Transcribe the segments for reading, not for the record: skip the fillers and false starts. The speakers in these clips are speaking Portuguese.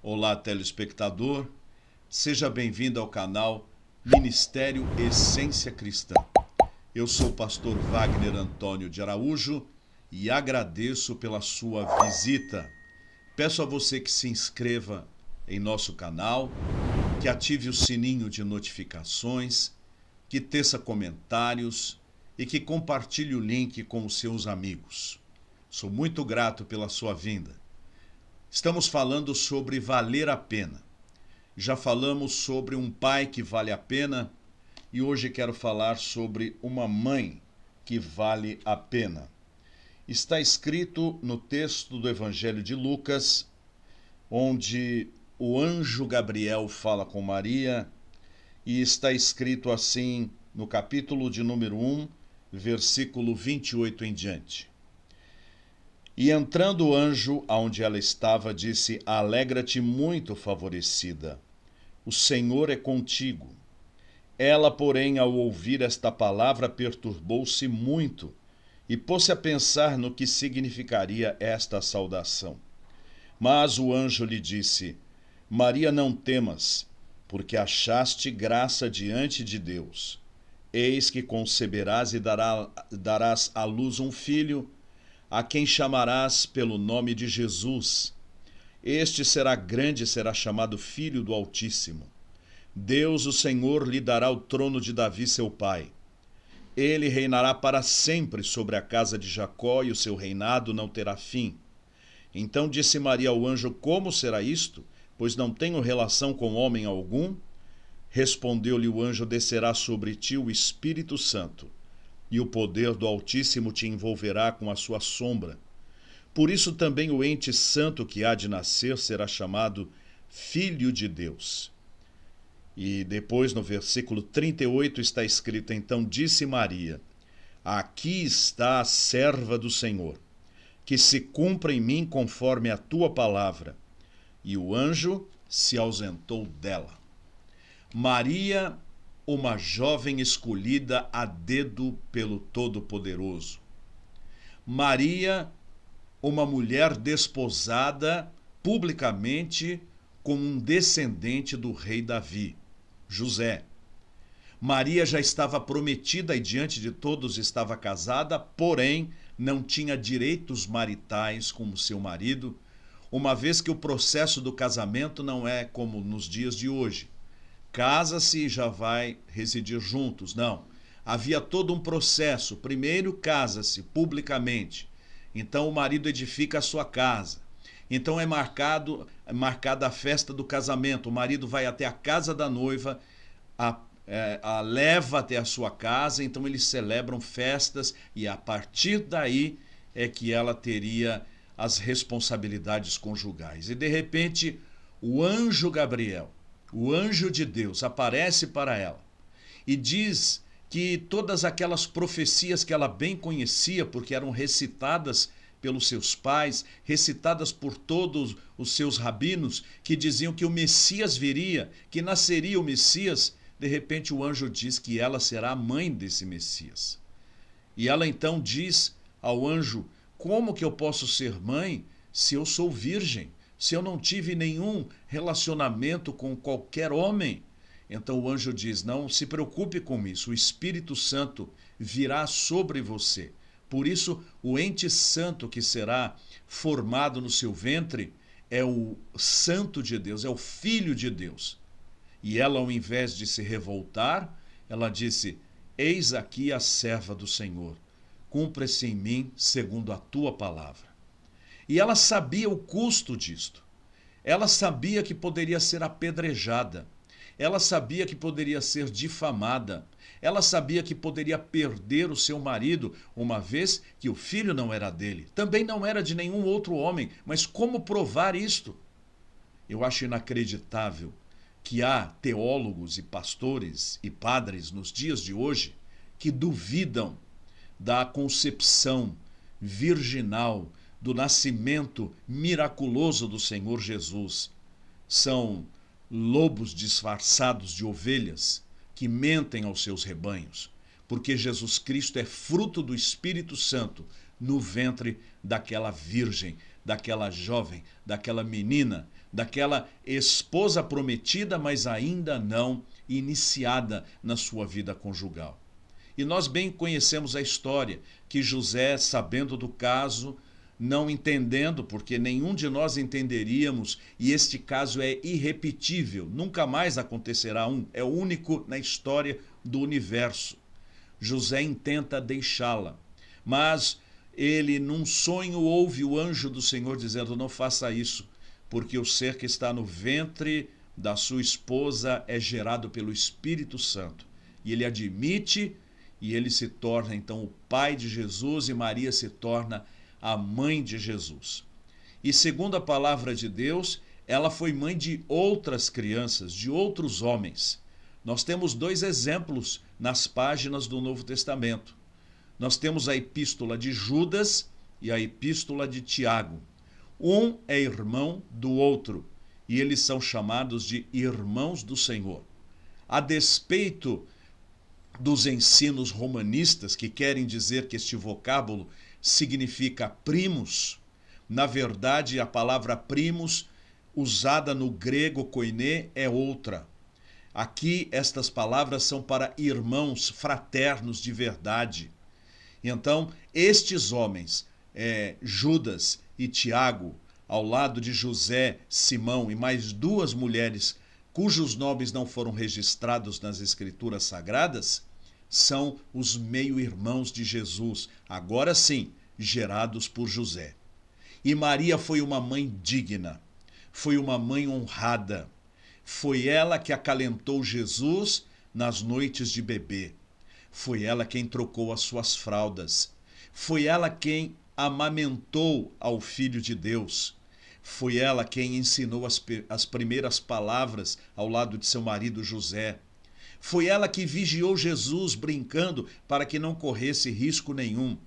Olá, telespectador. Seja bem-vindo ao canal Ministério Essência Cristã. Eu sou o pastor Wagner Antônio de Araújo e agradeço pela sua visita. Peço a você que se inscreva em nosso canal, que ative o sininho de notificações, que teça comentários e que compartilhe o link com os seus amigos. Sou muito grato pela sua vinda. Estamos falando sobre valer a pena. Já falamos sobre um pai que vale a pena e hoje quero falar sobre uma mãe que vale a pena. Está escrito no texto do Evangelho de Lucas, onde o anjo Gabriel fala com Maria, e está escrito assim no capítulo de número 1, versículo 28 em diante. E entrando o anjo aonde ela estava, disse: Alegra-te muito, favorecida, o Senhor é contigo. Ela, porém, ao ouvir esta palavra, perturbou-se muito e pôs-se a pensar no que significaria esta saudação. Mas o anjo lhe disse: Maria, não temas, porque achaste graça diante de Deus. Eis que conceberás e darás à luz um filho, a quem chamarás pelo nome de Jesus. Este será grande e será chamado Filho do Altíssimo. Deus, o Senhor, lhe dará o trono de Davi, seu pai. Ele reinará para sempre sobre a casa de Jacó, e o seu reinado não terá fim. Então disse Maria ao anjo: Como será isto? Pois não tenho relação com homem algum. Respondeu-lhe o anjo: Descerá sobre ti o Espírito Santo, e o poder do Altíssimo te envolverá com a sua sombra. Por isso também o ente santo que há de nascer será chamado Filho de Deus. E depois no versículo 38 está escrito: Então disse Maria: Aqui está a serva do Senhor, que se cumpra em mim conforme a tua palavra. E o anjo se ausentou dela. Maria, uma jovem escolhida a dedo pelo Todo-Poderoso. Maria, uma mulher desposada publicamente com um descendente do rei Davi, José. Maria já estava prometida e diante de todos estava casada, porém não tinha direitos maritais como seu marido, uma vez que o processo do casamento não é como nos dias de hoje. Casa-se e já vai residir juntos. Não. Havia todo um processo. Primeiro casa-se publicamente. Então o marido edifica a sua casa. Então é marcada a festa do casamento. O marido vai até a casa da noiva, a leva até a sua casa. Então eles celebram festas e a partir daí é que ela teria as responsabilidades conjugais. E de repente o anjo Gabriel, o anjo de Deus, aparece para ela e diz que todas aquelas profecias que ela bem conhecia, porque eram recitadas pelos seus pais, recitadas por todos os seus rabinos, que diziam que o Messias viria, que nasceria o Messias, de repente o anjo diz que ela será a mãe desse Messias. E ela então diz ao anjo: Como que eu posso ser mãe se eu sou virgem? Se eu não tive nenhum relacionamento com qualquer homem? Então o anjo diz: Não se preocupe com isso, o Espírito Santo virá sobre você. Por isso, o ente santo que será formado no seu ventre é o Santo de Deus, é o Filho de Deus. E ela, ao invés de se revoltar, ela disse: Eis aqui a serva do Senhor, cumpra-se em mim segundo a tua palavra. E ela sabia o custo disto. Ela sabia que poderia ser apedrejada. Ela sabia que poderia ser difamada. Ela sabia que poderia perder o seu marido, uma vez que o filho não era dele. Também não era de nenhum outro homem. Mas como provar isto? Eu acho inacreditável que há teólogos e pastores e padres nos dias de hoje que duvidam da concepção virginal, do nascimento miraculoso do Senhor Jesus. São lobos disfarçados de ovelhas que mentem aos seus rebanhos, porque Jesus Cristo é fruto do Espírito Santo no ventre daquela virgem, daquela jovem, daquela menina, daquela esposa prometida, mas ainda não iniciada na sua vida conjugal. E nós bem conhecemos a história, que José, sabendo do caso, não entendendo, porque nenhum de nós entenderíamos, e este caso é irrepetível, nunca mais acontecerá é o único na história do universo. José intenta deixá-la, mas ele num sonho ouve o anjo do Senhor dizendo: não faça isso, porque o ser que está no ventre da sua esposa é gerado pelo Espírito Santo. E ele admite, e ele se torna então o pai de Jesus, e Maria se torna a mãe de Jesus. E segundo a palavra de Deus, ela foi mãe de outras crianças, de outros homens. Nós temos dois exemplos nas páginas do Novo Testamento. Nós temos a epístola de Judas e a epístola de Tiago. Um é irmão do outro, e eles são chamados de irmãos do Senhor. A despeito dos ensinos romanistas, que querem dizer que este vocábulo significa primos, na verdade a palavra primos, usada no grego koiné, é outra. Aqui estas palavras são para irmãos fraternos de verdade. Então, estes homens, Judas e Tiago, ao lado de José, Simão e mais duas mulheres cujos nomes não foram registrados nas Escrituras Sagradas, são os meio-irmãos de Jesus, agora sim, gerados por José. E Maria foi uma mãe digna, foi uma mãe honrada. Foi ela que acalentou Jesus nas noites de bebê. Foi ela quem trocou as suas fraldas. Foi ela quem amamentou ao Filho de Deus. Foi ela quem ensinou as primeiras palavras ao lado de seu marido José. Foi ela que vigiou Jesus brincando para que não corresse risco nenhum.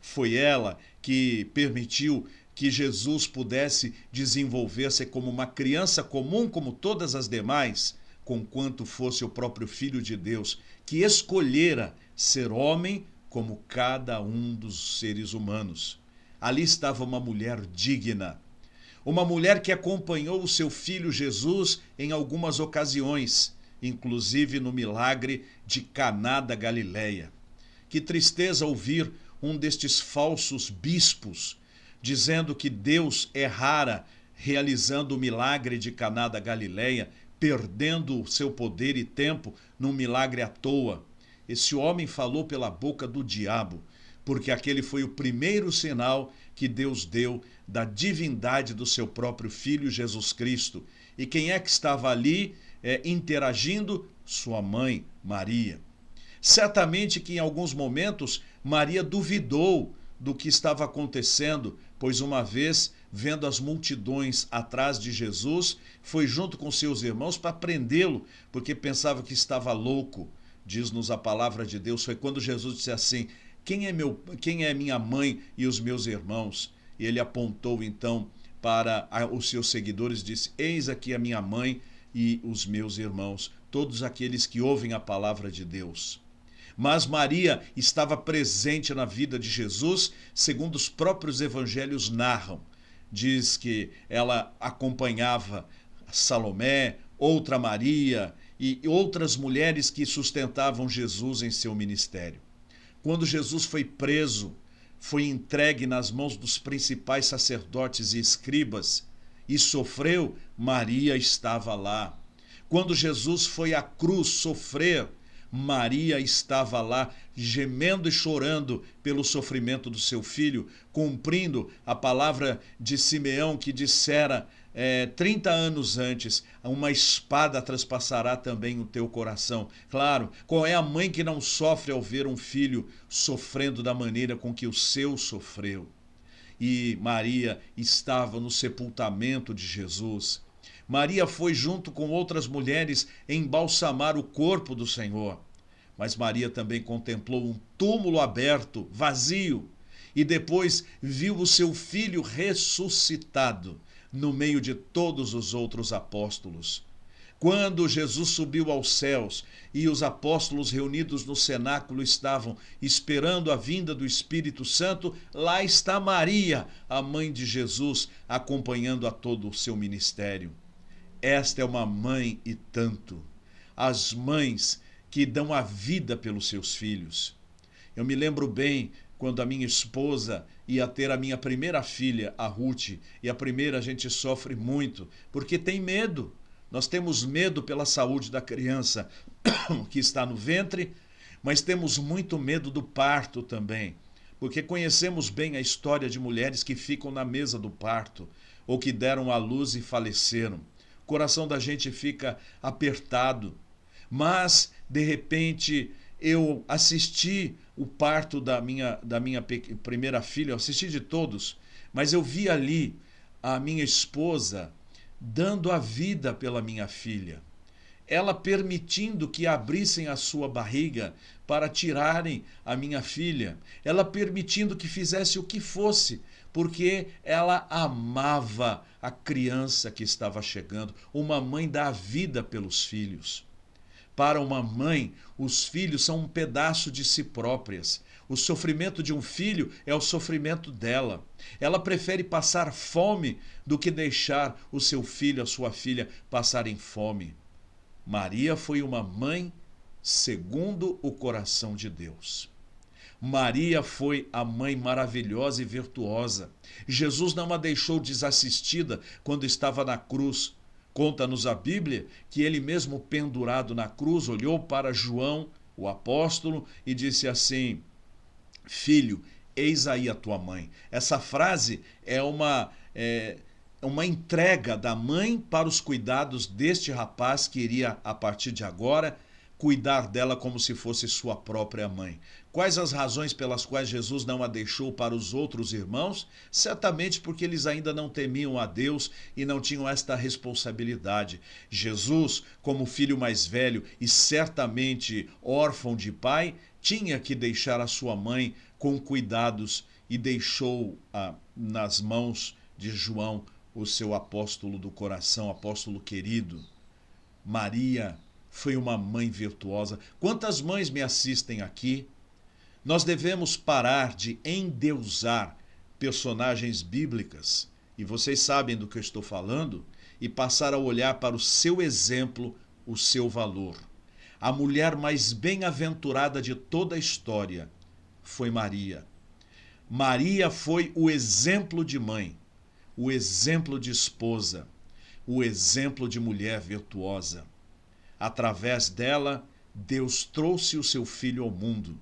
Foi ela que permitiu que Jesus pudesse desenvolver-se como uma criança comum como todas as demais, conquanto fosse o próprio Filho de Deus, que escolhera ser homem como cada um dos seres humanos. Ali estava uma mulher digna, uma mulher que acompanhou o seu filho Jesus em algumas ocasiões, inclusive no milagre de Caná da Galileia. Que tristeza ouvir um destes falsos bispos dizendo que Deus errara realizando o milagre de Caná da Galileia, perdendo seu poder e tempo num milagre à toa. Esse homem falou pela boca do diabo, porque aquele foi o primeiro sinal que Deus deu da divindade do seu próprio Filho Jesus Cristo. E quem é que estava ali interagindo? Sua mãe, Maria. Certamente que em alguns momentos Maria duvidou do que estava acontecendo, pois uma vez, vendo as multidões atrás de Jesus, foi junto com seus irmãos para prendê-lo, porque pensava que estava louco. Diz-nos a palavra de Deus, foi quando Jesus disse assim: quem é minha mãe e os meus irmãos? E ele apontou então para os seus seguidores e disse: eis aqui a minha mãe e os meus irmãos, todos aqueles que ouvem a palavra de Deus. Mas Maria estava presente na vida de Jesus, segundo os próprios evangelhos narram. Diz que ela acompanhava Salomé, outra Maria e outras mulheres que sustentavam Jesus em seu ministério. Quando Jesus foi preso, foi entregue nas mãos dos principais sacerdotes e escribas e sofreu, Maria estava lá. Quando Jesus foi à cruz sofrer, Maria estava lá, gemendo e chorando pelo sofrimento do seu filho, cumprindo a palavra de Simeão que dissera 30 anos antes: uma espada traspassará também o teu coração. Claro, qual é a mãe que não sofre ao ver um filho sofrendo da maneira com que o seu sofreu? E Maria estava no sepultamento de Jesus. Maria foi junto com outras mulheres embalsamar o corpo do Senhor. Mas Maria também contemplou um túmulo aberto, vazio, e depois viu o seu filho ressuscitado no meio de todos os outros apóstolos. Quando Jesus subiu aos céus e os apóstolos reunidos no cenáculo estavam esperando a vinda do Espírito Santo, lá está Maria, a mãe de Jesus, acompanhando a todo o seu ministério. Esta é uma mãe e tanto. As mães que dão a vida pelos seus filhos. Eu me lembro bem quando a minha esposa ia ter a minha primeira filha, a Ruth, e a primeira a gente sofre muito, porque tem medo. Nós temos medo pela saúde da criança que está no ventre, mas temos muito medo do parto também, porque conhecemos bem a história de mulheres que ficam na mesa do parto ou que deram à luz e faleceram. O coração da gente fica apertado, mas de repente eu assisti o parto da minha primeira filha, eu assisti de todos, mas eu vi ali a minha esposa dando a vida pela minha filha. Ela permitindo que abrissem a sua barriga para tirarem a minha filha. Ela permitindo que fizesse o que fosse, porque ela amava a criança que estava chegando. Uma mãe dá a vida pelos filhos. Para uma mãe, os filhos são um pedaço de si próprias. O sofrimento de um filho é o sofrimento dela. Ela prefere passar fome do que deixar o seu filho, a sua filha, passarem fome. Maria foi uma mãe segundo o coração de Deus. Maria foi a mãe maravilhosa e virtuosa. Jesus não a deixou desassistida quando estava na cruz. Conta-nos a Bíblia que ele mesmo pendurado na cruz olhou para João, o apóstolo, e disse assim: filho, eis aí a tua mãe. Essa frase é uma entrega da mãe para os cuidados deste rapaz que iria, a partir de agora, cuidar dela como se fosse sua própria mãe. Quais as razões pelas quais Jesus não a deixou para os outros irmãos? Certamente porque eles ainda não temiam a Deus e não tinham esta responsabilidade. Jesus, como filho mais velho e certamente órfão de pai, tinha que deixar a sua mãe com cuidados e deixou-a nas mãos de João, o seu apóstolo do coração, apóstolo querido. Maria foi uma mãe virtuosa. Quantas mães me assistem aqui? Nós devemos parar de endeusar personagens bíblicas, e vocês sabem do que eu estou falando, e passar a olhar para o seu exemplo, o seu valor. A mulher mais bem-aventurada de toda a história foi Maria. Maria foi o exemplo de mãe, o exemplo de esposa, o exemplo de mulher virtuosa. Através dela, Deus trouxe o seu filho ao mundo.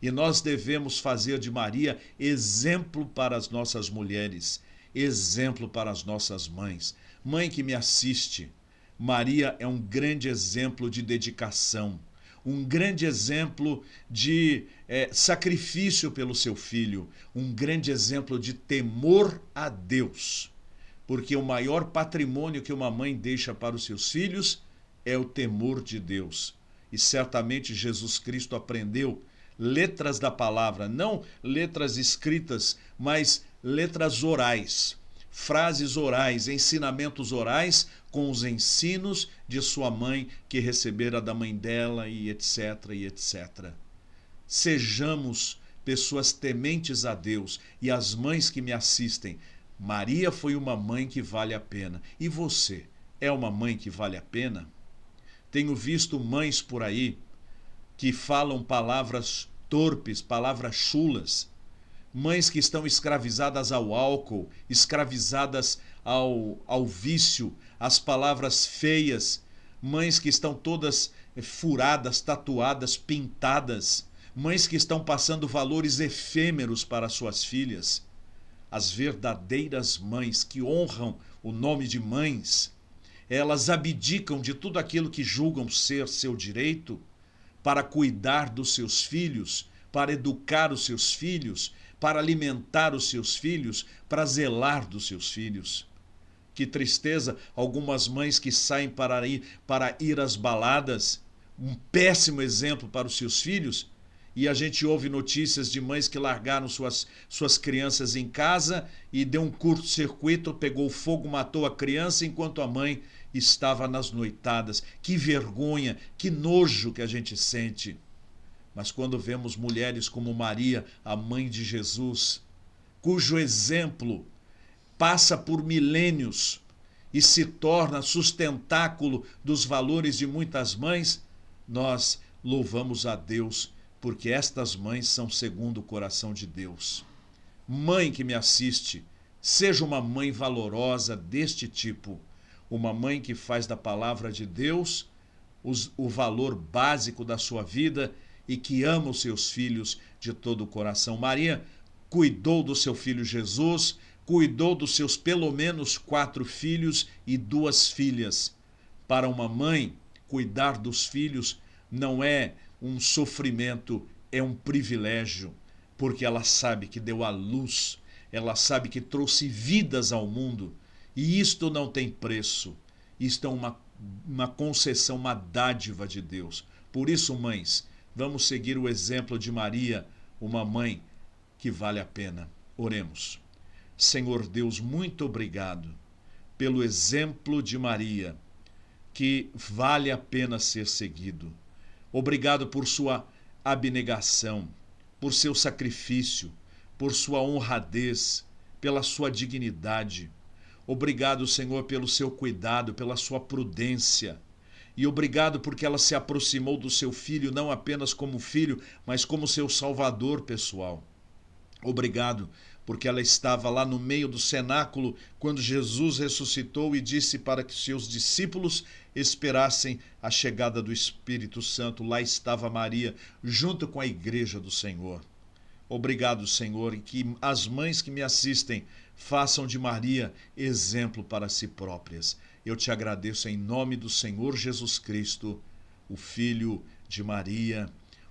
E nós devemos fazer de Maria exemplo para as nossas mulheres, exemplo para as nossas mães. Mãe que me assiste, Maria é um grande exemplo de dedicação, um grande exemplo de sacrifício pelo seu filho, um grande exemplo de temor a Deus. Porque o maior patrimônio que uma mãe deixa para os seus filhos é o temor de Deus. E certamente Jesus Cristo aprendeu letras da palavra, não letras escritas, mas letras orais, frases orais, ensinamentos orais com os ensinos de sua mãe que recebera da mãe dela e etc, e etc. Sejamos pessoas tementes a Deus. E as mães que me assistem, Maria foi uma mãe que vale a pena. E você, é uma mãe que vale a pena? Tenho visto mães por aí que falam palavras torpes, palavras chulas. Mães que estão escravizadas ao álcool, escravizadas ao vício, às palavras feias. Mães que estão todas furadas, tatuadas, pintadas. Mães que estão passando valores efêmeros para suas filhas. As verdadeiras mães que honram o nome de mães, elas abdicam de tudo aquilo que julgam ser seu direito para cuidar dos seus filhos, para educar os seus filhos, para alimentar os seus filhos, para zelar dos seus filhos. Que tristeza, algumas mães que saem para ir às baladas, um péssimo exemplo para os seus filhos, E a gente ouve notícias de mães que largaram suas crianças em casa e deu um curto-circuito, pegou fogo, matou a criança enquanto a mãe estava nas noitadas. Que vergonha, que nojo que a gente sente. Mas quando vemos mulheres como Maria, a mãe de Jesus, cujo exemplo passa por milênios e se torna sustentáculo dos valores de muitas mães, nós louvamos a Deus, porque estas mães são segundo o coração de Deus. Mãe que me assiste, seja uma mãe valorosa deste tipo, uma mãe que faz da palavra de Deus o valor básico da sua vida e que ama os seus filhos de todo o coração. Maria cuidou do seu filho Jesus, cuidou dos seus pelo menos 4 filhos e 2 filhas. Para uma mãe, cuidar dos filhos não é um sofrimento, é um privilégio, porque ela sabe que deu à luz, ela sabe que trouxe vidas ao mundo, e isto não tem preço, isto é uma concessão, uma dádiva de Deus. Por isso, mães, vamos seguir o exemplo de Maria, uma mãe que vale a pena. Oremos. Senhor Deus, muito obrigado pelo exemplo de Maria, que vale a pena ser seguido. Obrigado por sua abnegação, por seu sacrifício, por sua honradez, pela sua dignidade. Obrigado, Senhor, pelo seu cuidado, pela sua prudência. E obrigado porque ela se aproximou do seu filho não apenas como filho, mas como seu salvador pessoal. Obrigado porque ela estava lá no meio do cenáculo quando Jesus ressuscitou e disse para que seus discípulos esperassem a chegada do Espírito Santo. Lá estava Maria, junto com a igreja do Senhor. Obrigado, Senhor, e que as mães que me assistem façam de Maria exemplo para si próprias. Eu te agradeço em nome do Senhor Jesus Cristo, o Filho de Maria,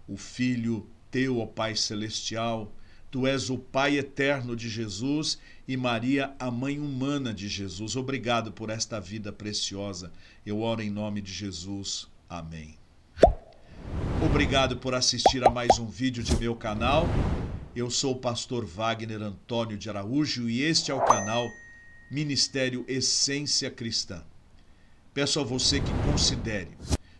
o Filho teu, ó Pai Celestial. Tu és o Pai eterno de Jesus e Maria, a mãe humana de Jesus. Obrigado por esta vida preciosa. Eu oro em nome de Jesus. Amém. Obrigado por assistir a mais um vídeo de meu canal. Eu sou o pastor Wagner Antônio de Araújo e este é o canal Ministério Essência Cristã. Peço a você que considere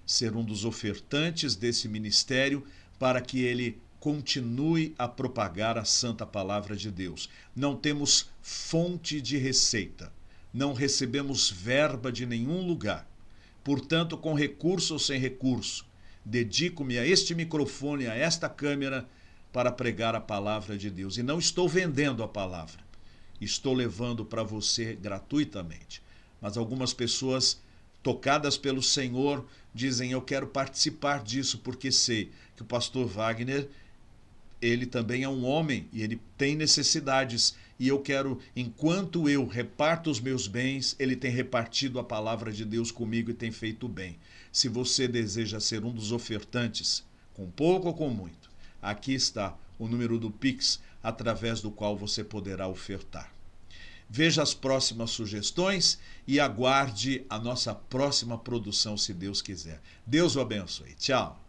ser um dos ofertantes desse ministério para que ele continue a propagar a santa palavra de Deus. Não temos fonte de receita, não recebemos verba de nenhum lugar. Portanto, com recurso ou sem recurso, dedico-me a este microfone, a esta câmera, para pregar a palavra de Deus. E não estou vendendo a palavra, estou levando para você gratuitamente. Mas algumas pessoas, tocadas pelo Senhor, dizem: eu quero participar disso, porque sei que o pastor Wagner, ele também é um homem e ele tem necessidades. E eu quero, enquanto eu reparto os meus bens, ele tem repartido a palavra de Deus comigo e tem feito bem. Se você deseja ser um dos ofertantes, com pouco ou com muito, aqui está o número do Pix, através do qual você poderá ofertar. Veja as próximas sugestões e aguarde a nossa próxima produção, se Deus quiser. Deus o abençoe. Tchau.